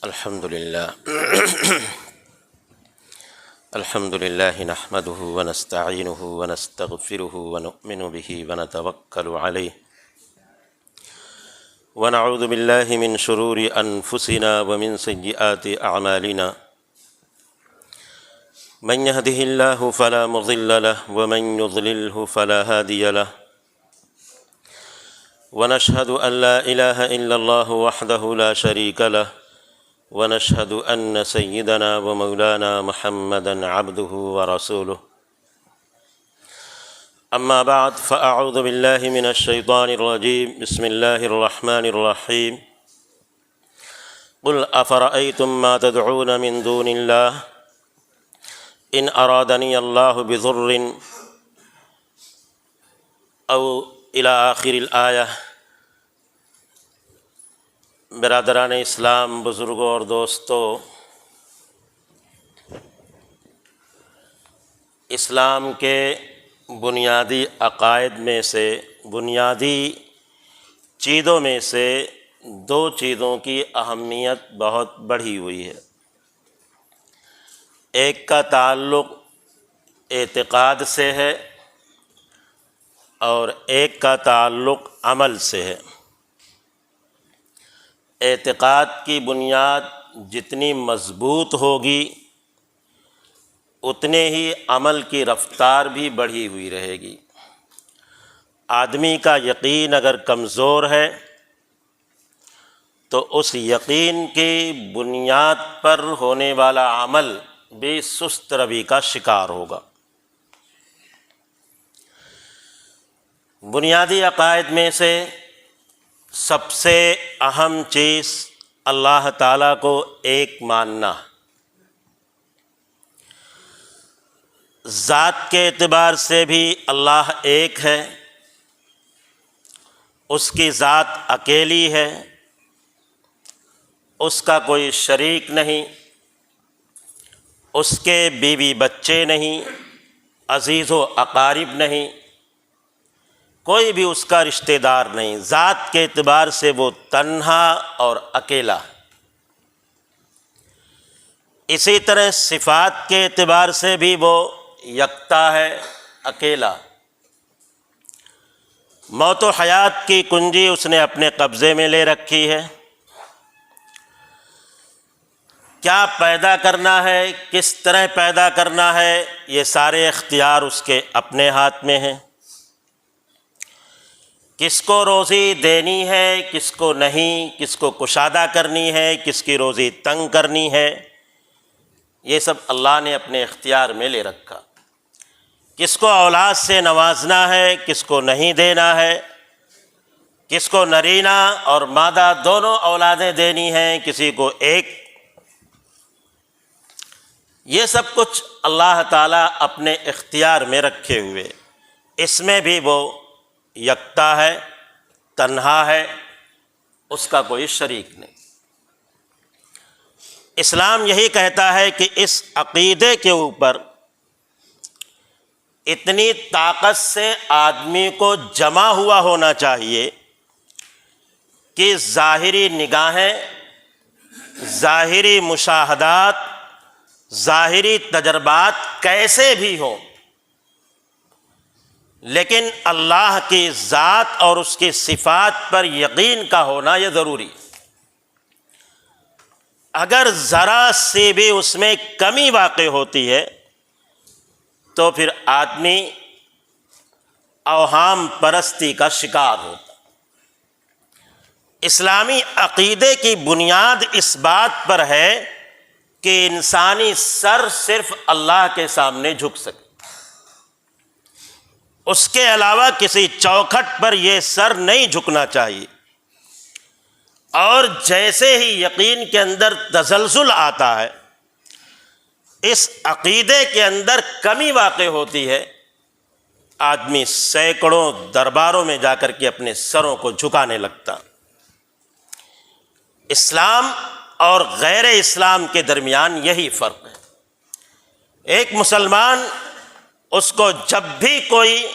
الحمد لله الحمد لله نحمده ونستعينه ونستغفره ونؤمن به ونتوكل عليه ونعوذ بالله من شرور أنفسنا ومن سيئات أعمالنا من يهده الله فلا مضل له ومن يضلله فلا هادي له ونشهد أن لا إله إلا الله وحده لا شريك له ونشهد أن سيدنا ومولانا محمدًا عبده ورسوله أما بعد فأعوذ بالله من الشيطان الرجيم بسم الله الرحمن الرحيم قل أفرأيتم ما تدعون من دون الله إن أرادني الله بضر أو إلى آخر الآية۔ برادران اسلام، بزرگوں اور دوستو، اسلام کے بنیادی عقائد میں سے، بنیادی چیزوں میں سے دو چیزوں کی اہمیت بہت بڑھی ہوئی ہے۔ ایک کا تعلق اعتقاد سے ہے اور ایک کا تعلق عمل سے ہے۔ اعتقاد کی بنیاد جتنی مضبوط ہوگی اتنے ہی عمل کی رفتار بھی بڑھی ہوئی رہے گی۔ آدمی کا یقین اگر کمزور ہے تو اس یقین کی بنیاد پر ہونے والا عمل بھی سست روی کا شکار ہوگا۔ بنیادی عقائد میں سے سب سے اہم چیز اللہ تعالیٰ کو ایک ماننا۔ ذات کے اعتبار سے بھی اللہ ایک ہے، اس کی ذات اکیلی ہے، اس کا کوئی شریک نہیں، اس کے بیوی بچے نہیں، عزیز و اقارب نہیں، کوئی بھی اس کا رشتہ دار نہیں۔ ذات کے اعتبار سے وہ تنہا اور اکیلا۔ اسی طرح صفات کے اعتبار سے بھی وہ یکتا ہے، اکیلا۔ موت و حیات کی کنجی اس نے اپنے قبضے میں لے رکھی ہے۔ کیا پیدا کرنا ہے، کس طرح پیدا کرنا ہے، یہ سارے اختیار اس کے اپنے ہاتھ میں ہیں۔ کس کو روزی دینی ہے، کس کو نہیں، کس کو کشادہ کرنی ہے، کس کی روزی تنگ کرنی ہے، یہ سب اللہ نے اپنے اختیار میں لے رکھا۔ کس کو اولاد سے نوازنا ہے، کس کو نہیں دینا ہے، کس کو نرینہ اور مادہ دونوں اولادیں دینی ہیں، کسی کو ایک۔ یہ سب کچھ اللہ تعالیٰ اپنے اختیار میں رکھے ہوئے، اس میں بھی وہ یکتا ہے، تنہا ہے، اس کا کوئی شریک نہیں۔ اسلام یہی کہتا ہے کہ اس عقیدے کے اوپر اتنی طاقت سے آدمی کو جمع ہوا ہونا چاہیے کہ ظاہری نگاہیں، ذاہری مشاہدات، ظاہری تجربات کیسے بھی ہوں، لیکن اللہ کی ذات اور اس کی صفات پر یقین کا ہونا یہ ضروری ہے۔ اگر ذرا سی بھی اس میں کمی واقع ہوتی ہے تو پھر آدمی اوہام پرستی کا شکار ہوتا۔ اسلامی عقیدے کی بنیاد اس بات پر ہے کہ انسانی سر صرف اللہ کے سامنے جھک سکے، اس کے علاوہ کسی چوکھٹ پر یہ سر نہیں جھکنا چاہیے۔ اور جیسے ہی یقین کے اندر تزلزل آتا ہے، اس عقیدے کے اندر کمی واقع ہوتی ہے، آدمی سینکڑوں درباروں میں جا کر کے اپنے سروں کو جھکانے لگتا۔ اسلام اور غیر اسلام کے درمیان یہی فرق ہے۔ ایک مسلمان، اس کو جب بھی کوئی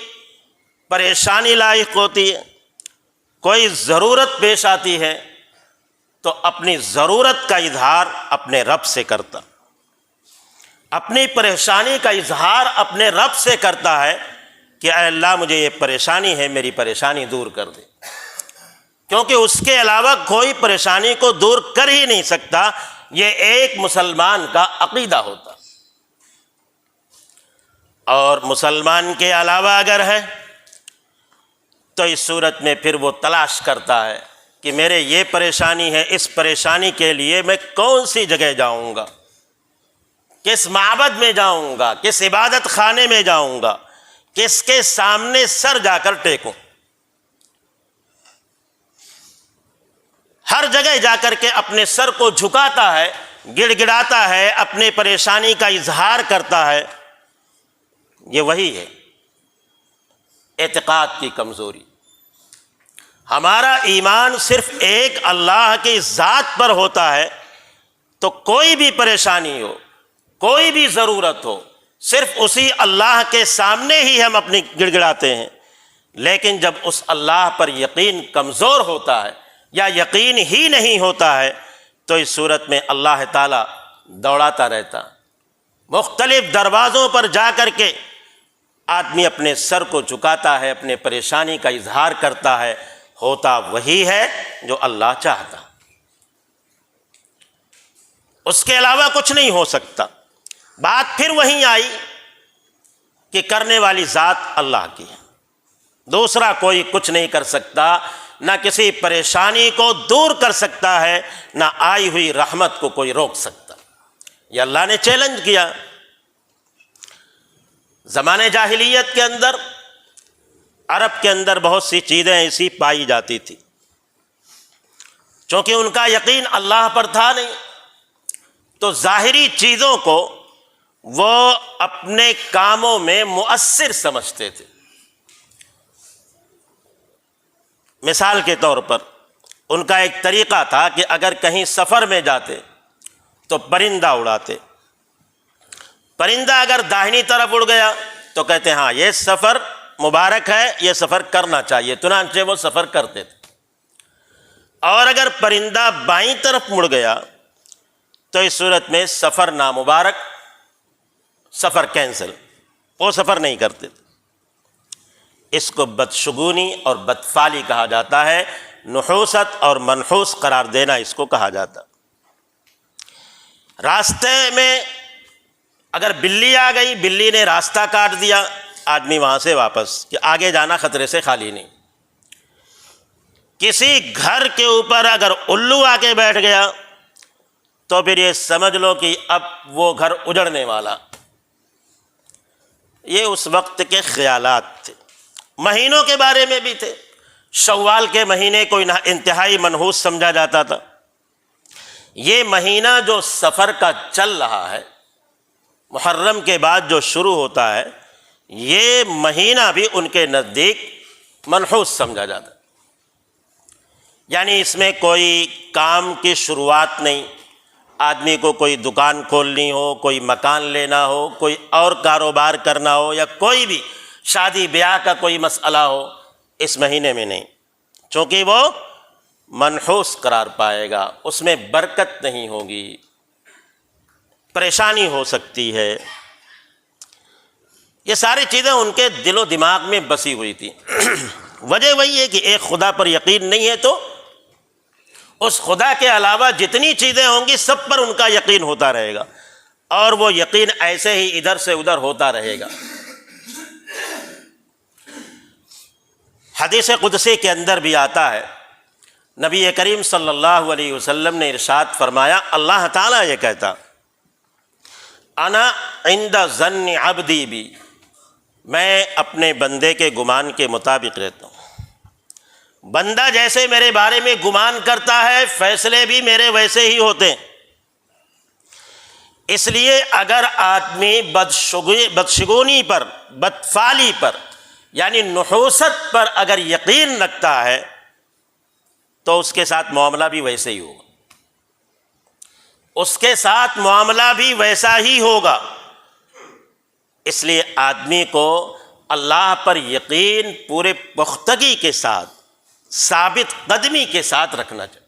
پریشانی لاحق ہوتی ہے، کوئی ضرورت پیش آتی ہے تو اپنی ضرورت کا اظہار اپنے رب سے کرتا، اپنی پریشانی کا اظہار اپنے رب سے کرتا ہے کہ اے اللہ مجھے یہ پریشانی ہے، میری پریشانی دور کر دے، کیونکہ اس کے علاوہ کوئی پریشانی کو دور کر ہی نہیں سکتا۔ یہ ایک مسلمان کا عقیدہ ہوتا، اور مسلمان کے علاوہ اگر ہے تو اس صورت میں پھر وہ تلاش کرتا ہے کہ میرے یہ پریشانی ہے، اس پریشانی کے لیے میں کون سی جگہ جاؤں گا، کس معبد میں جاؤں گا، کس عبادت خانے میں جاؤں گا، کس کے سامنے سر جا کر ٹیکوں۔ ہر جگہ جا کر کے اپنے سر کو جھکاتا ہے، گڑ گڑاتا ہے، اپنے پریشانی کا اظہار کرتا ہے۔ یہ وہی ہے اعتقاد کی کمزوری۔ ہمارا ایمان صرف ایک اللہ کی ذات پر ہوتا ہے تو کوئی بھی پریشانی ہو، کوئی بھی ضرورت ہو، صرف اسی اللہ کے سامنے ہی ہم اپنی گڑ گڑاتے ہیں۔ لیکن جب اس اللہ پر یقین کمزور ہوتا ہے یا یقین ہی نہیں ہوتا ہے تو اس صورت میں اللہ تعالیٰ دوڑاتا رہتا، مختلف دروازوں پر جا کر کے آدمی اپنے سر کو جھکاتا ہے، اپنے پریشانی کا اظہار کرتا ہے۔ ہوتا وہی ہے جو اللہ چاہتا، اس کے علاوہ کچھ نہیں ہو سکتا۔ بات پھر وہیں آئی کہ کرنے والی ذات اللہ کی ہے، دوسرا کوئی کچھ نہیں کر سکتا، نہ کسی پریشانی کو دور کر سکتا ہے، نہ آئی ہوئی رحمت کو کوئی روک سکتا۔ یہ اللہ نے چیلنج کیا۔ زمانے جاہلیت کے اندر، عرب کے اندر بہت سی چیزیں ایسی پائی جاتی تھی، چونکہ ان کا یقین اللہ پر تھا نہیں، تو ظاہری چیزوں کو وہ اپنے کاموں میں مؤثر سمجھتے تھے۔ مثال کے طور پر ان کا ایک طریقہ تھا کہ اگر کہیں سفر میں جاتے تو پرندہ اڑاتے، پرندہ اگر داہنی طرف اڑ گیا تو کہتے ہاں یہ سفر مبارک ہے، یہ سفر کرنا چاہیے، چنانچہ وہ سفر کرتے تھے۔ اور اگر پرندہ بائیں طرف مڑ گیا تو اس صورت میں سفر نامبارک، سفر کینسل، وہ سفر نہیں کرتے تھے۔ اس کو بدشگونی اور بدفعلی کہا جاتا ہے، نحوست اور منحوس قرار دینا اس کو کہا جاتا۔ راستے میں اگر بلی آ گئی، بلی نے راستہ کاٹ دیا، آدمی وہاں سے واپس کہ آگے جانا خطرے سے خالی نہیں۔ کسی گھر کے اوپر اگر الو آ کے بیٹھ گیا تو پھر یہ سمجھ لو کہ اب وہ گھر اجڑنے والا۔ یہ اس وقت کے خیالات تھے۔ مہینوں کے بارے میں بھی تھے۔ شوال کے مہینے کو انتہائی منحوس سمجھا جاتا تھا۔ یہ مہینہ جو سفر کا چل رہا ہے، محرم کے بعد جو شروع ہوتا ہے، یہ مہینہ بھی ان کے نزدیک منحوس سمجھا جاتا ہے۔ یعنی اس میں کوئی کام کی شروعات نہیں، آدمی کو کوئی دکان کھولنی ہو، کوئی مکان لینا ہو، کوئی اور کاروبار کرنا ہو، یا کوئی بھی شادی بیاہ کا کوئی مسئلہ ہو، اس مہینے میں نہیں، چونکہ وہ منحوس قرار پائے گا، اس میں برکت نہیں ہوگی، پریشانی ہو سکتی ہے۔ یہ ساری چیزیں ان کے دل و دماغ میں بسی ہوئی تھی۔ وجہ وہی ہے کہ ایک خدا پر یقین نہیں ہے تو اس خدا کے علاوہ جتنی چیزیں ہوں گی سب پر ان کا یقین ہوتا رہے گا، اور وہ یقین ایسے ہی ادھر سے ادھر ہوتا رہے گا۔ حدیث قدسی کے اندر بھی آتا ہے، نبی کریم صلی اللہ علیہ وسلم نے ارشاد فرمایا، اللہ تعالیٰ یہ کہتا، انا عند ظن عبدی بی، میں اپنے بندے کے گمان کے مطابق رہتا ہوں۔ بندہ جیسے میرے بارے میں گمان کرتا ہے، فیصلے بھی میرے ویسے ہی ہوتے ہیں۔ اس لیے اگر آدمی بدشگونی پر، بدفعلی پر، یعنی نحوست پر اگر یقین رکھتا ہے تو اس کے ساتھ معاملہ بھی ویسے ہی ہوگا، اس کے ساتھ معاملہ بھی ویسا ہی ہوگا۔ اس لیے آدمی کو اللہ پر یقین پورے پختگی کے ساتھ، ثابت قدمی کے ساتھ رکھنا چاہیے۔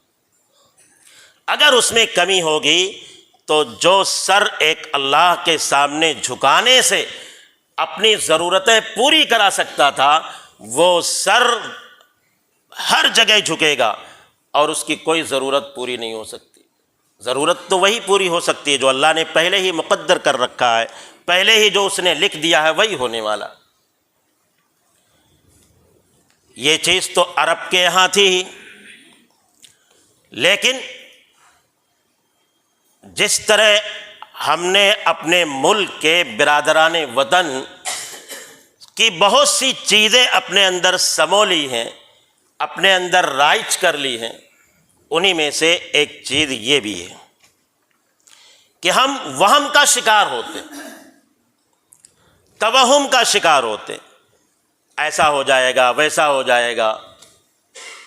اگر اس میں کمی ہوگی تو جو سر ایک اللہ کے سامنے جھکانے سے اپنی ضرورتیں پوری کرا سکتا تھا، وہ سر ہر جگہ جھکے گا اور اس کی کوئی ضرورت پوری نہیں ہو سکتی۔ ضرورت تو وہی پوری ہو سکتی ہے جو اللہ نے پہلے ہی مقدر کر رکھا ہے، پہلے ہی جو اس نے لکھ دیا ہے وہی ہونے والا۔ یہ چیز تو عرب کے یہاں تھی ہی، لیکن جس طرح ہم نے اپنے ملک کے برادران وطن کی بہت سی چیزیں اپنے اندر سمو لی ہیں، اپنے اندر رائج کر لی ہیں، انہی میں سے ایک چیز یہ بھی ہے کہ ہم وہم کا شکار ہوتے، توہم کا شکار ہوتے، ایسا ہو جائے گا ویسا ہو جائے گا۔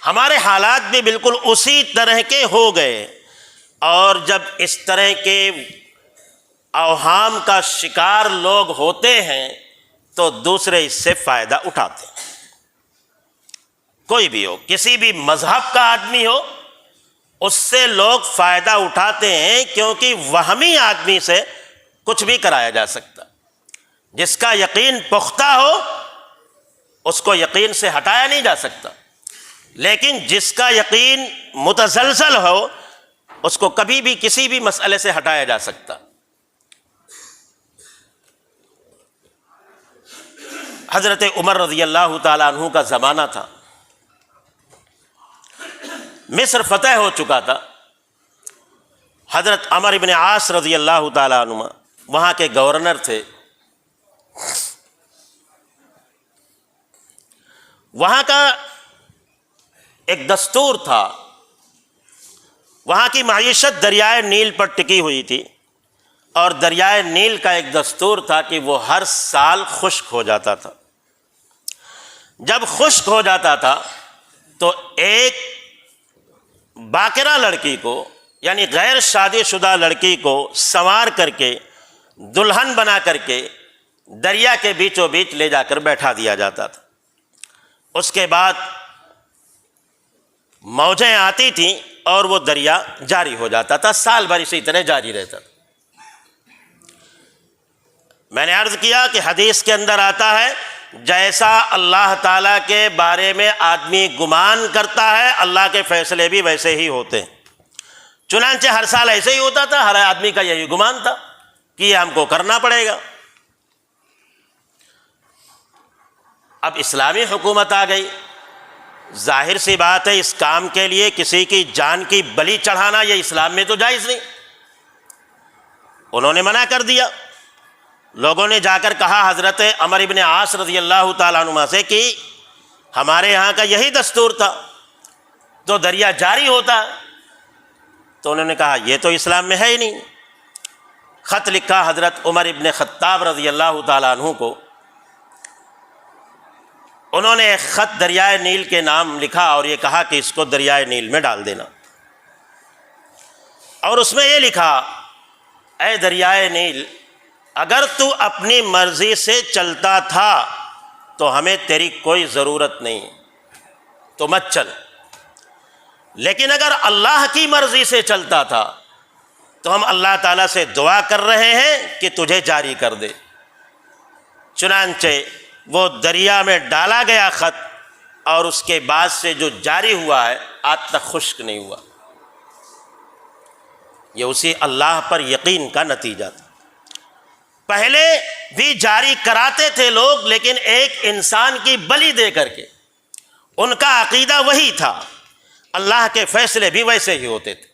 ہمارے حالات بھی بالکل اسی طرح کے ہو گئے، اور جب اس طرح کے اوہام کا شکار لوگ ہوتے ہیں تو دوسرے اس سے فائدہ اٹھاتے ہیں۔ کوئی بھی ہو، کسی بھی مذہب کا آدمی ہو، اس سے لوگ فائدہ اٹھاتے ہیں، کیونکہ وہمی آدمی سے کچھ بھی کرایا جا سکتا۔ جس کا یقین پختہ ہو اس کو یقین سے ہٹایا نہیں جا سکتا، لیکن جس کا یقین متزلزل ہو اس کو کبھی بھی کسی بھی مسئلے سے ہٹایا جا سکتا۔ حضرت عمر رضی اللہ تعالیٰ عنہ کا زمانہ تھا، مصر فتح ہو چکا تھا۔ حضرت عمرو بن عاص رضی اللہ تعالیٰ عنہ وہاں کے گورنر تھے۔ وہاں کا ایک دستور تھا، وہاں کی معیشت دریائے نیل پر ٹکی ہوئی تھی، اور دریائے نیل کا ایک دستور تھا کہ وہ ہر سال خشک ہو جاتا تھا۔ جب خشک ہو جاتا تھا تو ایک باکرہ لڑکی کو، یعنی غیر شادی شدہ لڑکی کو سنوار کر کے، دلہن بنا کر کے دریا کے بیچوں بیچ لے جا کر بیٹھا دیا جاتا تھا۔ اس کے بعد موجیں آتی تھیں اور وہ دریا جاری ہو جاتا تھا، سال بھر اسی طرح جاری رہتا تھا۔ میں نے عرض کیا کہ حدیث کے اندر آتا ہے جیسا اللہ تعالیٰ کے بارے میں آدمی گمان کرتا ہے، اللہ کے فیصلے بھی ویسے ہی ہوتے ہیں۔ چنانچہ ہر سال ایسے ہی ہوتا تھا، ہر آدمی کا یہی گمان تھا کہ یہ ہم کو کرنا پڑے گا۔ اب اسلامی حکومت آ گئی، ظاہر سی بات ہے اس کام کے لیے کسی کی جان کی بلی چڑھانا یہ اسلام میں تو جائز نہیں۔ انہوں نے منع کر دیا۔ لوگوں نے جا کر کہا حضرت عمرو بن عاص رضی اللہ تعالیٰ عنہ سے کہ ہمارے یہاں کا یہی دستور تھا، تو دریا جاری ہوتا ہے۔ تو انہوں نے کہا یہ تو اسلام میں ہے ہی نہیں۔ خط لکھا حضرت عمر ابن خطاب رضی اللہ تعالیٰ عنہ کو، انہوں نے ایک خط دریائے نیل کے نام لکھا اور یہ کہا کہ اس کو دریائے نیل میں ڈال دینا، اور اس میں یہ لکھا اے دریائے نیل، اگر تو اپنی مرضی سے چلتا تھا تو ہمیں تیری کوئی ضرورت نہیں، تو مت چل، لیکن اگر اللہ کی مرضی سے چلتا تھا تو ہم اللہ تعالیٰ سے دعا کر رہے ہیں کہ تجھے جاری کر دے۔ چنانچہ وہ دریا میں ڈالا گیا خط، اور اس کے بعد سے جو جاری ہوا ہے آج تک خشک نہیں ہوا۔ یہ اسی اللہ پر یقین کا نتیجہ تھا۔ پہلے بھی جاری کراتے تھے لوگ، لیکن ایک انسان کی بلی دے کر کے، ان کا عقیدہ وہی تھا، اللہ کے فیصلے بھی ویسے ہی ہوتے تھے،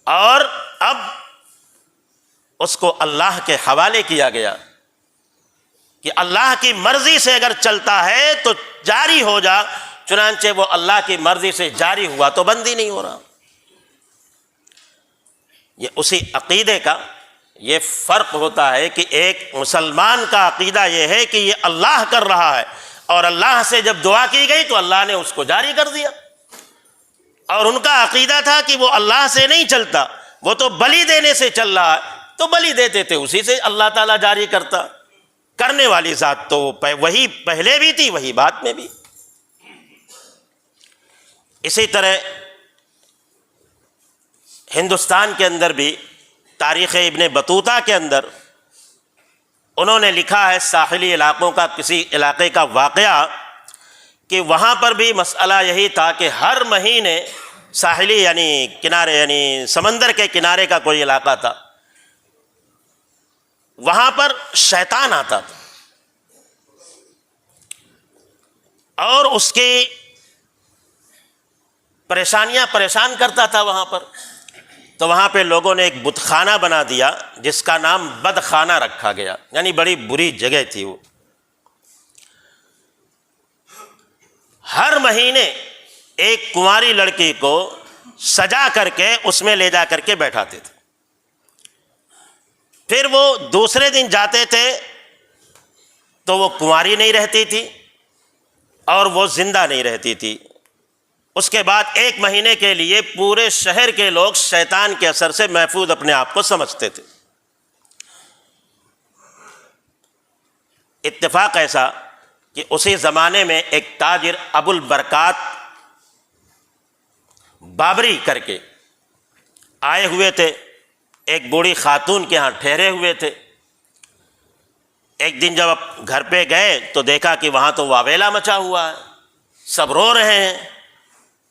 اور اب اس کو اللہ کے حوالے کیا گیا کہ اللہ کی مرضی سے اگر چلتا ہے تو جاری ہو جا۔ چنانچہ وہ اللہ کی مرضی سے جاری ہوا تو بند ہی نہیں ہو رہا۔ یہ اسی عقیدے کا یہ فرق ہوتا ہے کہ ایک مسلمان کا عقیدہ یہ ہے کہ یہ اللہ کر رہا ہے، اور اللہ سے جب دعا کی گئی تو اللہ نے اس کو جاری کر دیا، اور ان کا عقیدہ تھا کہ وہ اللہ سے نہیں چلتا، وہ تو بلی دینے سے چل رہا ہے، تو بلی دیتے تھے اسی سے اللہ تعالیٰ جاری کرتا۔ کرنے والی ذات تو وہی پہلے بھی تھی، وہی بعد میں بھی۔ اسی طرح ہندوستان کے اندر بھی تاریخ ابن بطوطہ کے اندر انہوں نے لکھا ہے ساحلی علاقوں کا کسی علاقے کا واقعہ کہ وہاں پر بھی مسئلہ یہی تھا کہ ہر مہینے ساحلی یعنی کنارے یعنی سمندر کے کنارے کا کوئی علاقہ تھا، وہاں پر شیطان آتا تھا اور اس کی پریشانیاں پریشان کرتا تھا وہاں پر. تو وہاں پہ لوگوں نے ایک بت خانہ بنا دیا جس کا نام بد خانہ رکھا گیا، یعنی بڑی بری جگہ تھی وہ. ہر مہینے ایک کنواری لڑکی کو سجا کر کے اس میں لے جا کر کے بیٹھاتے تھے. پھر وہ دوسرے دن جاتے تھے تو وہ کنواری نہیں رہتی تھی اور وہ زندہ نہیں رہتی تھی. اس کے بعد ایک مہینے کے لیے پورے شہر کے لوگ شیطان کے اثر سے محفوظ اپنے آپ کو سمجھتے تھے. اتفاق ایسا کہ اسی زمانے میں ایک تاجر ابو البرکات بابری کر کے آئے ہوئے تھے، ایک بوڑھی خاتون کے ہاں ٹھہرے ہوئے تھے. ایک دن جب گھر پہ گئے تو دیکھا کہ وہاں تو واویلا مچا ہوا ہے، سب رو رہے ہیں.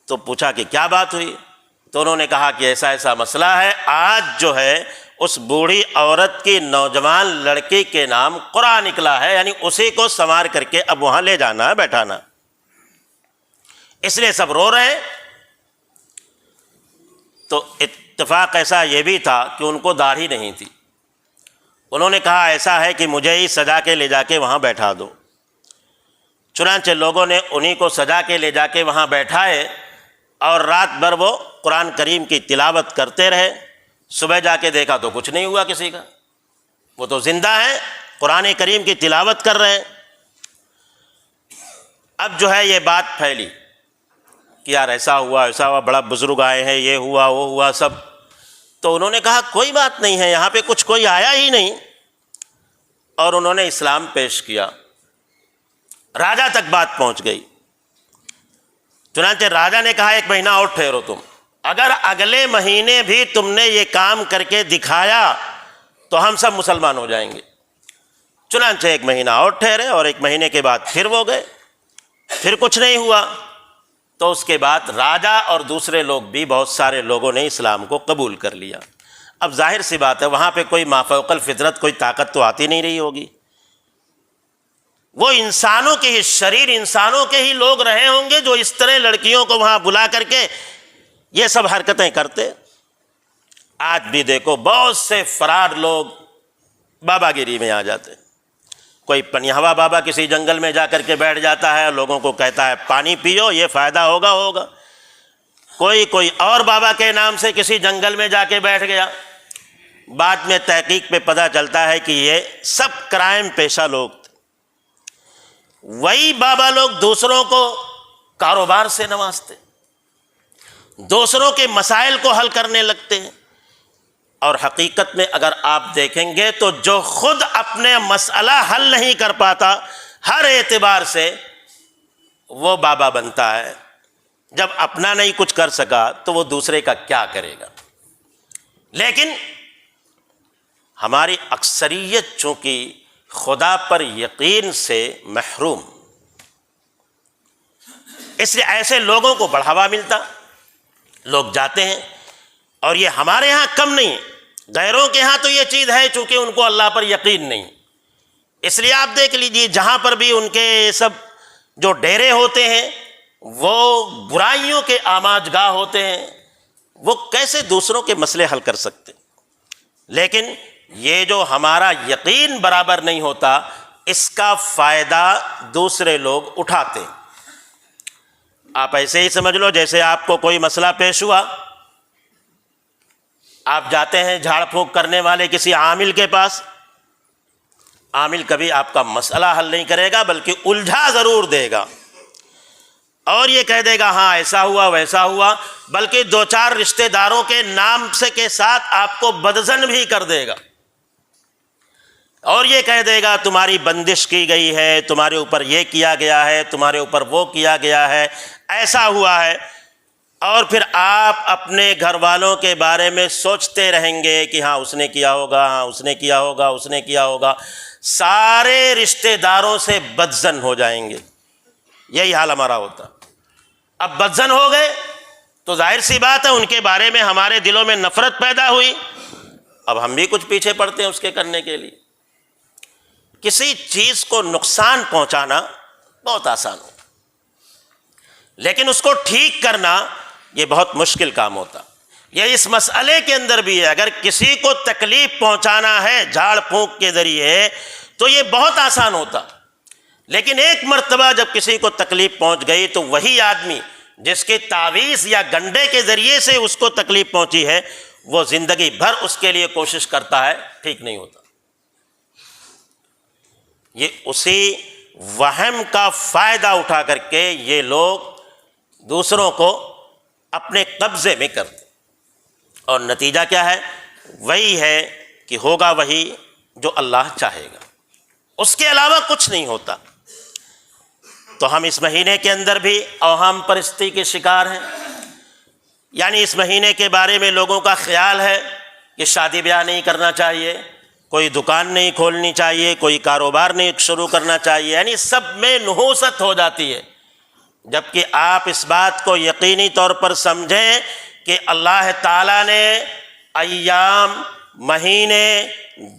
تو پوچھا کہ کیا بات ہوئی؟ تو انہوں نے کہا کہ ایسا ایسا مسئلہ ہے، آج جو ہے اس بوڑھی عورت کی نوجوان لڑکی کے نام قرآن نکلا ہے، یعنی اسی کو سنوار کر کے اب وہاں لے جانا ہے، بیٹھانا، اس لیے سب رو رہے ہیں. تو اتفاق ایسا یہ بھی تھا کہ ان کو داڑھی نہیں تھی. انہوں نے کہا ایسا ہے کہ مجھے ہی سجا کے لے جا کے وہاں بیٹھا دو. چنانچہ لوگوں نے انہی کو سجا کے لے جا کے وہاں بیٹھائے اور رات بھر وہ قرآن کریم کی تلاوت کرتے رہے. صبح جا کے دیکھا تو کچھ نہیں ہوا کسی کا، وہ تو زندہ ہیں، قرآن کریم کی تلاوت کر رہے ہیں. اب جو ہے یہ بات پھیلی کہ یار ایسا ہوا، بڑا بزرگ آئے ہیں، یہ ہوا وہ ہوا سب. تو انہوں نے کہا کوئی بات نہیں ہے، یہاں پہ کچھ کوئی آیا ہی نہیں. اور انہوں نے اسلام پیش کیا. راجا تک بات پہنچ گئی. چنانچہ راجا نے کہا ایک مہینہ اور ٹھہرو تم، اگر اگلے مہینے بھی تم نے یہ کام کر کے دکھایا تو ہم سب مسلمان ہو جائیں گے. چنانچہ ایک مہینہ اور ٹھہرے اور ایک مہینے کے بعد پھر وہ گئے، پھر کچھ نہیں ہوا. تو اس کے بعد راجا اور دوسرے لوگ بھی، بہت سارے لوگوں نے اسلام کو قبول کر لیا. اب ظاہر سی بات ہے وہاں پہ کوئی مافوق الفطرت کوئی طاقت تو آتی نہیں رہی ہوگی، وہ انسانوں کے ہی شریر انسانوں کے ہی لوگ رہے ہوں گے جو اس طرح لڑکیوں کو وہاں بلا کر کے یہ سب حرکتیں کرتے. آج بھی دیکھو بہت سے فرار لوگ بابا گیری میں آ جاتے. کوئی پنیہوا بابا کسی جنگل میں جا کر کے بیٹھ جاتا ہے، لوگوں کو کہتا ہے پانی پیو یہ فائدہ ہوگا. کوئی اور بابا کے نام سے کسی جنگل میں جا کے بیٹھ گیا. بعد میں تحقیق پہ پتہ چلتا ہے کہ یہ سب کرائم پیشہ لوگ تھے. وہی بابا لوگ دوسروں کو کاروبار سے نوازتے، دوسروں کے مسائل کو حل کرنے لگتے ہیں. اور حقیقت میں اگر آپ دیکھیں گے تو جو خود اپنے مسئلہ حل نہیں کر پاتا ہر اعتبار سے وہ بابا بنتا ہے. جب اپنا نہیں کچھ کر سکا تو وہ دوسرے کا کیا کرے گا. لیکن ہماری اکثریت چونکہ خدا پر یقین سے محروم، اس لیے ایسے لوگوں کو بڑھاوا ملتا، لوگ جاتے ہیں. اور یہ ہمارے ہاں کم نہیں، غیروں کے ہاں تو یہ چیز ہے چونکہ ان کو اللہ پر یقین نہیں. اس لیے آپ دیکھ لیجئے جہاں پر بھی ان کے سب جو ڈیرے ہوتے ہیں وہ برائیوں کے آماج گاہ ہوتے ہیں، وہ کیسے دوسروں کے مسئلے حل کر سکتے. لیکن یہ جو ہمارا یقین برابر نہیں ہوتا اس کا فائدہ دوسرے لوگ اٹھاتے ہیں. آپ ایسے ہی سمجھ لو جیسے آپ کو کوئی مسئلہ پیش ہوا، آپ جاتے ہیں جھاڑ پھونک کرنے والے کسی عامل کے پاس. عامل کبھی آپ کا مسئلہ حل نہیں کرے گا بلکہ الجھا ضرور دے گا اور یہ کہہ دے گا ہاں ایسا ہوا ویسا ہوا، بلکہ دو چار رشتہ داروں کے نام سے کے ساتھ آپ کو بدظن بھی کر دے گا اور یہ کہہ دے گا تمہاری بندش کی گئی ہے، تمہارے اوپر یہ کیا گیا ہے، تمہارے اوپر وہ کیا گیا ہے، ایسا ہوا ہے. اور پھر آپ اپنے گھر والوں کے بارے میں سوچتے رہیں گے کہ ہاں اس نے کیا ہوگا، ہاں اس نے کیا ہوگا، اس نے کیا ہوگا، سارے رشتہ داروں سے بدظن ہو جائیں گے۔ یہی حال ہمارا ہوتا۔ اب بدظن ہو گئے تو ظاہر سی بات ہے ان کے بارے میں ہمارے دلوں میں نفرت پیدا ہوئی، اب ہم بھی کچھ پیچھے پڑتے ہیں اس کے کرنے کے لیے۔ کسی چیز کو نقصان پہنچانا بہت آسان ہوتا، لیکن اس کو ٹھیک کرنا یہ بہت مشکل کام ہوتا۔ یہ اس مسئلے کے اندر بھی ہے، اگر کسی کو تکلیف پہنچانا ہے جھاڑ پھونک کے ذریعے تو یہ بہت آسان ہوتا، لیکن ایک مرتبہ جب کسی کو تکلیف پہنچ گئی تو وہی آدمی جس کے تعویذ یا گنڈے کے ذریعے سے اس کو تکلیف پہنچی ہے وہ زندگی بھر اس کے لیے کوشش کرتا ہے، ٹھیک نہیں ہوتا۔ یہ اسی وہم کا فائدہ اٹھا کر کے یہ لوگ دوسروں کو اپنے قبضے میں کرتے، اور نتیجہ کیا ہے؟ وہی ہے کہ ہوگا وہی جو اللہ چاہے گا، اس کے علاوہ کچھ نہیں ہوتا۔ تو ہم اس مہینے کے اندر بھی اوہام پرستی کے شکار ہیں، یعنی اس مہینے کے بارے میں لوگوں کا خیال ہے کہ شادی بیاہ نہیں کرنا چاہیے، کوئی دکان نہیں کھولنی چاہیے، کوئی کاروبار نہیں شروع کرنا چاہیے، یعنی سب میں نحوست ہو جاتی ہے، جبکہ آپ اس بات کو یقینی طور پر سمجھیں کہ اللہ تعالیٰ نے ایام، مہینے،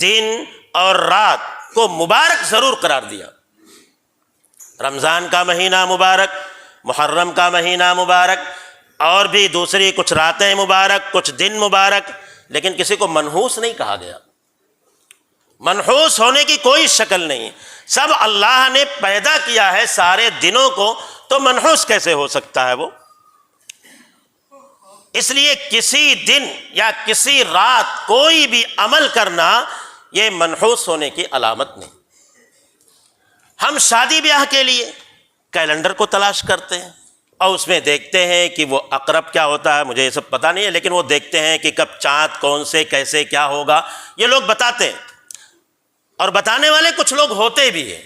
دن اور رات کو مبارک ضرور قرار دیا۔ رمضان کا مہینہ مبارک، محرم کا مہینہ مبارک، اور بھی دوسری کچھ راتیں مبارک، کچھ دن مبارک، لیکن کسی کو منحوس نہیں کہا گیا۔ منحوس ہونے کی کوئی شکل نہیں، سب اللہ نے پیدا کیا ہے سارے دنوں کو، تو منحوس کیسے ہو سکتا ہے وہ؟ اس لیے کسی دن یا کسی رات کوئی بھی عمل کرنا یہ منحوس ہونے کی علامت نہیں۔ ہم شادی بیاہ کے لیے کیلنڈر کو تلاش کرتے ہیں اور اس میں دیکھتے ہیں کہ وہ اقرب کیا ہوتا ہے، مجھے یہ سب پتہ نہیں ہے، لیکن وہ دیکھتے ہیں کہ کب چاند کون سے کیسے کیا ہوگا، یہ لوگ بتاتے ہیں، اور بتانے والے کچھ لوگ ہوتے بھی ہیں،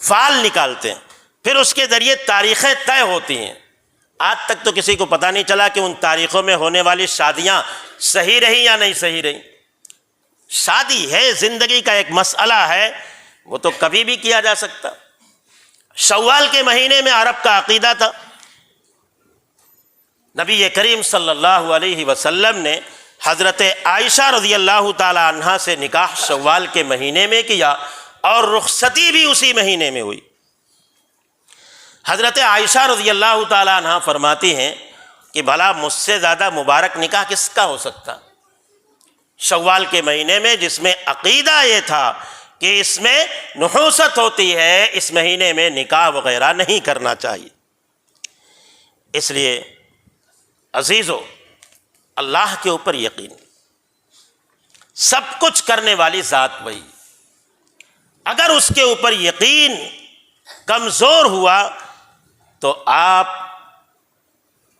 فال نکالتے ہیں، پھر اس کے ذریعے تاریخیں طے ہوتی ہیں۔ آج تک تو کسی کو پتہ نہیں چلا کہ ان تاریخوں میں ہونے والی شادیاں صحیح رہیں یا نہیں صحیح رہیں۔ شادی ہے، زندگی کا ایک مسئلہ ہے، وہ تو کبھی بھی کیا جا سکتا۔ شوال کے مہینے میں عرب کا عقیدہ تھا، نبی کریم صلی اللہ علیہ وسلم نے حضرت عائشہ رضی اللہ تعالی عنہا سے نکاح شوال کے مہینے میں کیا، اور رخصتی بھی اسی مہینے میں ہوئی۔ حضرت عائشہ رضی اللہ تعالی عنہا فرماتی ہیں کہ بھلا مجھ سے زیادہ مبارک نکاح کس کا ہو سکتا؟ شوال کے مہینے میں، جس میں عقیدہ یہ تھا کہ اس میں نحوست ہوتی ہے، اس مہینے میں نکاح وغیرہ نہیں کرنا چاہیے۔ اس لیے عزیزو، اللہ کے اوپر یقین، سب کچھ کرنے والی ذات وہی، اگر اس کے اوپر یقین کمزور ہوا تو آپ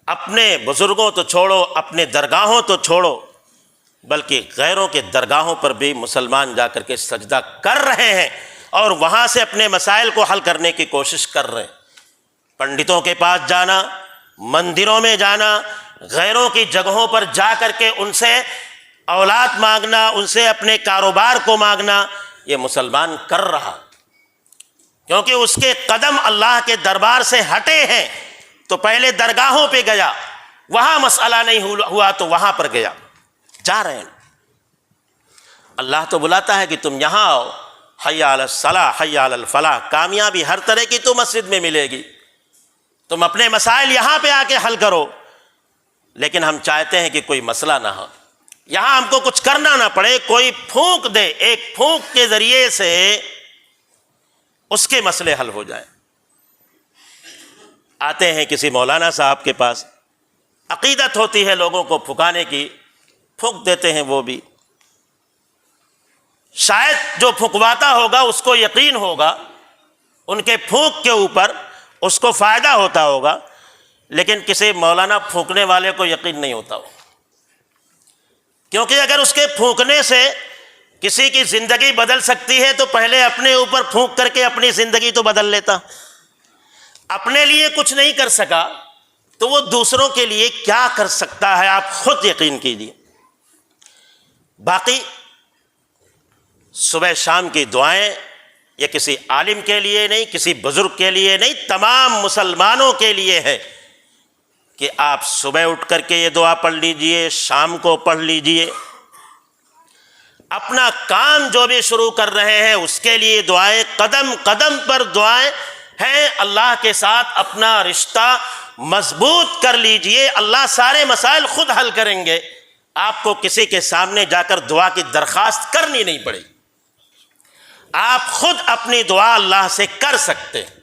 اپنے بزرگوں تو چھوڑو، اپنے درگاہوں تو چھوڑو، بلکہ غیروں کے درگاہوں پر بھی مسلمان جا کر کے سجدہ کر رہے ہیں اور وہاں سے اپنے مسائل کو حل کرنے کی کوشش کر رہے ہیں۔ پنڈتوں کے پاس جانا، مندروں میں جانا، غیروں کی جگہوں پر جا کر کے ان سے اولاد مانگنا، ان سے اپنے کاروبار کو مانگنا، یہ مسلمان کر رہا، کیونکہ اس کے قدم اللہ کے دربار سے ہٹے ہیں، تو پہلے درگاہوں پہ گیا، وہاں مسئلہ نہیں ہوا تو وہاں پر گیا، جا رہے ہیں۔ اللہ تو بلاتا ہے کہ تم یہاں آؤ، حی علی الصلاح، حی علی الفلاح، کامیابی ہر طرح کی تو مسجد میں ملے گی، تم اپنے مسائل یہاں پہ آ کے حل کرو، لیکن ہم چاہتے ہیں کہ کوئی مسئلہ نہ ہو، یہاں ہم کو کچھ کرنا نہ پڑے، کوئی پھونک دے، ایک پھونک کے ذریعے سے اس کے مسئلے حل ہو جائیں۔ آتے ہیں کسی مولانا صاحب کے پاس، عقیدت ہوتی ہے لوگوں کو پھکانے کی، پھونک دیتے ہیں، وہ بھی شاید جو پھکواتا ہوگا اس کو یقین ہوگا ان کے پھونک کے اوپر، اس کو فائدہ ہوتا ہوگا، لیکن کسی مولانا پھونکنے والے کو یقین نہیں ہوتا ہوگا، کیونکہ اگر اس کے پھونکنے سے کسی کی زندگی بدل سکتی ہے تو پہلے اپنے اوپر پھونک کر کے اپنی زندگی تو بدل لیتا۔ اپنے لیے کچھ نہیں کر سکا تو وہ دوسروں کے لیے کیا کر سکتا ہے آپ خود یقین کیجیے۔ باقی صبح شام کی دعائیں یہ کسی عالم کے لیے نہیں، کسی بزرگ کے لیے نہیں، تمام مسلمانوں کے لیے ہے کہ آپ صبح اٹھ کر کے یہ دعا پڑھ لیجئے، شام کو پڑھ لیجئے، اپنا کام جو بھی شروع کر رہے ہیں اس کے لیے دعائیں، قدم قدم پر دعائیں ہیں، اللہ کے ساتھ اپنا رشتہ مضبوط کر لیجئے، اللہ سارے مسائل خود حل کریں گے، آپ کو کسی کے سامنے جا کر دعا کی درخواست کرنی نہیں پڑے گی، آپ خود اپنی دعا اللہ سے کر سکتے ہیں۔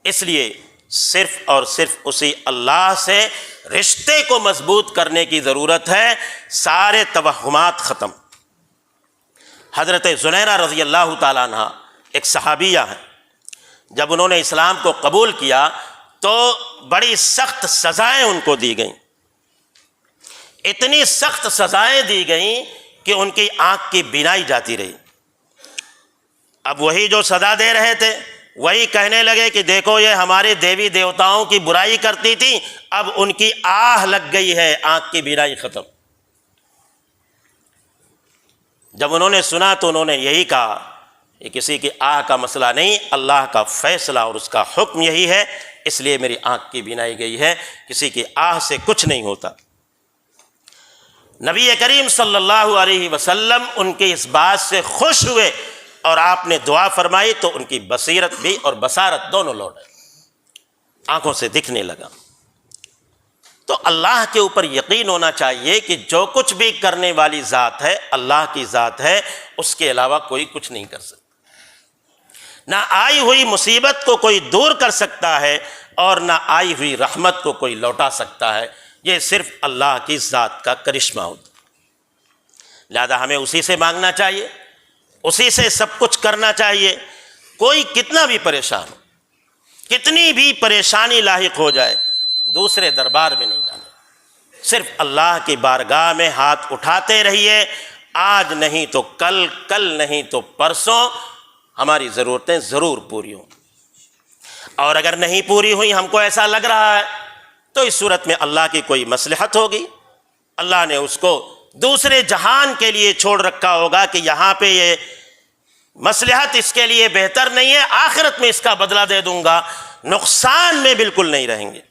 اس لیے صرف اور صرف اسی اللہ سے رشتے کو مضبوط کرنے کی ضرورت ہے، سارے توہمات ختم۔ حضرت زنیرہ رضی اللہ تعالیٰ عنہ ایک صحابیہ ہیں، جب انہوں نے اسلام کو قبول کیا تو بڑی سخت سزائیں ان کو دی گئیں، اتنی سخت سزائیں دی گئیں کہ ان کی آنکھ کی بینائی جاتی رہی۔ اب وہی جو سزا دے رہے تھے وہی کہنے لگے کہ دیکھو یہ ہمارے دیوی دیوتاؤں کی برائی کرتی تھی، اب ان کی آہ لگ گئی ہے، آنکھ کی بینائی ختم۔ جب انہوں نے سنا تو انہوں نے یہی کہا، یہ کسی کی آہ کا مسئلہ نہیں، اللہ کا فیصلہ اور اس کا حکم یہی ہے، اس لیے میری آنکھ کی بینائی گئی ہے، کسی کی آہ سے کچھ نہیں ہوتا۔ نبی کریم صلی اللہ علیہ وسلم ان کی اس بات سے خوش ہوئے اور آپ نے دعا فرمائی تو ان کی بصیرت بھی اور بصارت دونوں لوٹ آئی، آنکھوں سے دکھنے لگا۔ تو اللہ کے اوپر یقین ہونا چاہیے کہ جو کچھ بھی کرنے والی ذات ہے اللہ کی ذات ہے، اس کے علاوہ کوئی کچھ نہیں کر سکتا، نہ آئی ہوئی مصیبت کو کوئی دور کر سکتا ہے اور نہ آئی ہوئی رحمت کو کوئی لوٹا سکتا ہے، یہ صرف اللہ کی ذات کا کرشمہ ہوتا ہے۔ لہذا ہمیں اسی سے مانگنا چاہیے، اسی سے سب کچھ کرنا چاہیے۔ کوئی کتنا بھی پریشان ہو، کتنی بھی پریشانی لاحق ہو جائے، دوسرے دربار میں نہیں جانا، صرف اللہ کی بارگاہ میں ہاتھ اٹھاتے رہیے، آج نہیں تو کل، کل نہیں تو پرسوں ہماری ضرورتیں ضرور پوری ہوں، اور اگر نہیں پوری ہوئی ہم کو ایسا لگ رہا ہے تو اس صورت میں اللہ کی کوئی مصلحت ہوگی، اللہ نے اس کو دوسرے جہان کے لیے چھوڑ رکھا ہوگا کہ یہاں پہ یہ مصلحت اس کے لیے بہتر نہیں ہے، آخرت میں اس کا بدلہ دے دوں گا، نقصان میں بالکل نہیں رہیں گے۔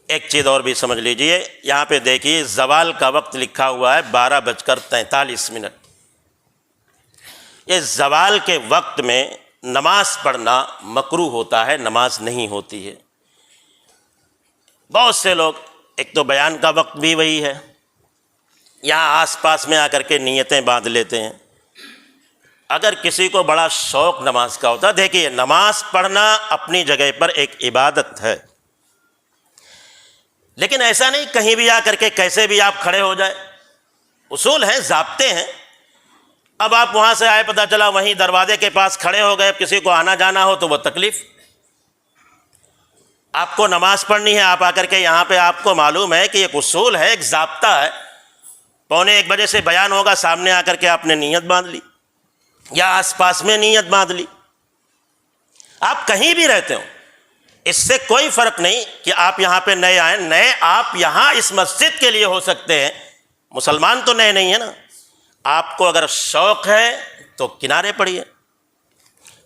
ایک چیز اور بھی سمجھ لیجئے، یہاں پہ دیکھیے زوال کا وقت لکھا ہوا ہے 12:43۔ یہ زوال کے وقت میں نماز پڑھنا مکروہ ہوتا ہے، نماز نہیں ہوتی ہے۔ بہت سے لوگ، ایک تو بیان کا وقت بھی وہی ہے، یہاں آس پاس میں آ کر کے نیتیں باندھ لیتے ہیں۔ اگر کسی کو بڑا شوق نماز کا ہوتا، دیکھیے نماز پڑھنا اپنی جگہ پر ایک عبادت ہے، لیکن ایسا نہیں کہیں بھی آ کر کے کیسے بھی آپ کھڑے ہو جائے، اصول ہیں، ضابطے ہیں۔ اب آپ وہاں سے آئے، پتہ چلا وہیں دروازے کے پاس کھڑے ہو گئے، کسی کو آنا جانا ہو تو وہ تکلیف۔ آپ کو نماز پڑھنی ہے، آپ آ کر کے یہاں پہ آپ کو معلوم ہے کہ ایک اصول ہے، ایک ضابطہ ہے، 12:45 سے بیان ہوگا، سامنے آ کر کے آپ نے نیت باندھ لی یا آس پاس میں نیت باندھ لی، آپ کہیں بھی رہتے ہو، اس سے کوئی فرق نہیں کہ آپ یہاں پہ نئے آئیں، نئے آپ یہاں اس مسجد کے لیے ہو سکتے ہیں، مسلمان تو نئے نہیں ہیں نا۔ آپ کو اگر شوق ہے تو کنارے پڑھیے،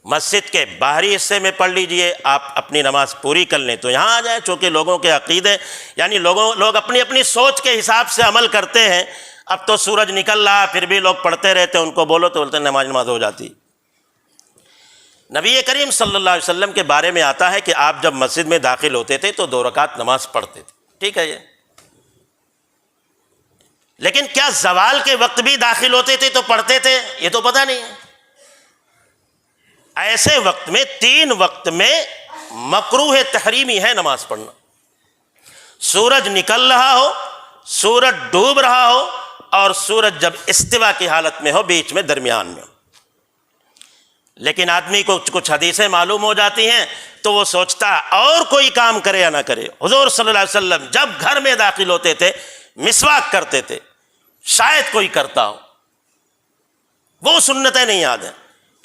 مسجد کے باہری حصے میں پڑھ لیجئے، آپ اپنی نماز پوری کر لیں تو یہاں آ جائیں، چونکہ لوگوں کے عقیدے یعنی لوگ اپنی اپنی سوچ کے حساب سے عمل کرتے ہیں۔ اب تو سورج نکل رہا پھر بھی لوگ پڑھتے رہتے ہیں، ان کو بولو تو بولتے ہیں نماز ہو جاتی۔ نبی کریم صلی اللہ علیہ وسلم کے بارے میں آتا ہے کہ آپ جب مسجد میں داخل ہوتے تھے تو 2 رکعت نماز پڑھتے تھے، ٹھیک ہے یہ، لیکن کیا زوال کے وقت بھی داخل ہوتے تھے تو پڑھتے تھے، یہ تو پتہ نہیں ہے۔ ایسے وقت میں 3 وقت میں مکروہ تحریمی ہے نماز پڑھنا، سورج نکل رہا ہو، سورج ڈوب رہا ہو، اور سورج جب استوا کی حالت میں ہو، بیچ میں درمیان میں ہو۔ لیکن آدمی کو کچھ حدیثیں معلوم ہو جاتی ہیں تو وہ سوچتا ہے اور کوئی کام کرے یا نہ کرے۔ حضور صلی اللہ علیہ وسلم جب گھر میں داخل ہوتے تھے مسواک کرتے تھے، شاید کوئی کرتا ہو، وہ سنتیں نہیں یاد ہیں،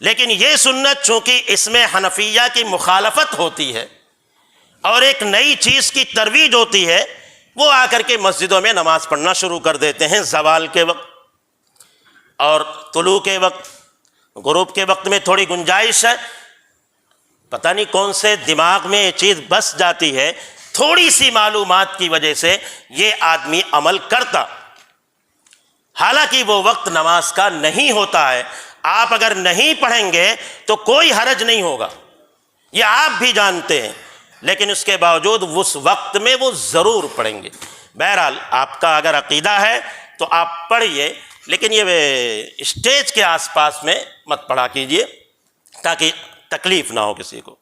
لیکن یہ سنت چونکہ اس میں حنفیہ کی مخالفت ہوتی ہے، اور ایک نئی چیز کی ترویج ہوتی ہے، وہ آ کر کے مسجدوں میں نماز پڑھنا شروع کر دیتے ہیں زوال کے وقت اور طلوع کے وقت۔ غروب کے وقت میں تھوڑی گنجائش ہے، پتہ نہیں کون سے دماغ میں یہ چیز بس جاتی ہے، تھوڑی سی معلومات کی وجہ سے یہ آدمی عمل کرتا، حالانکہ وہ وقت نماز کا نہیں ہوتا ہے۔ آپ اگر نہیں پڑھیں گے تو کوئی حرج نہیں ہوگا، یہ آپ بھی جانتے ہیں، لیکن اس کے باوجود اس وقت میں وہ ضرور پڑھیں گے۔ بہرحال آپ کا اگر عقیدہ ہے تو آپ پڑھیے، لیکن یہ اسٹیج کے آس پاس میں مت پڑھا کیجیے تاکہ تکلیف نہ ہو کسی کو۔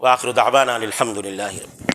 وآخر دعوانا الحمد للہ رب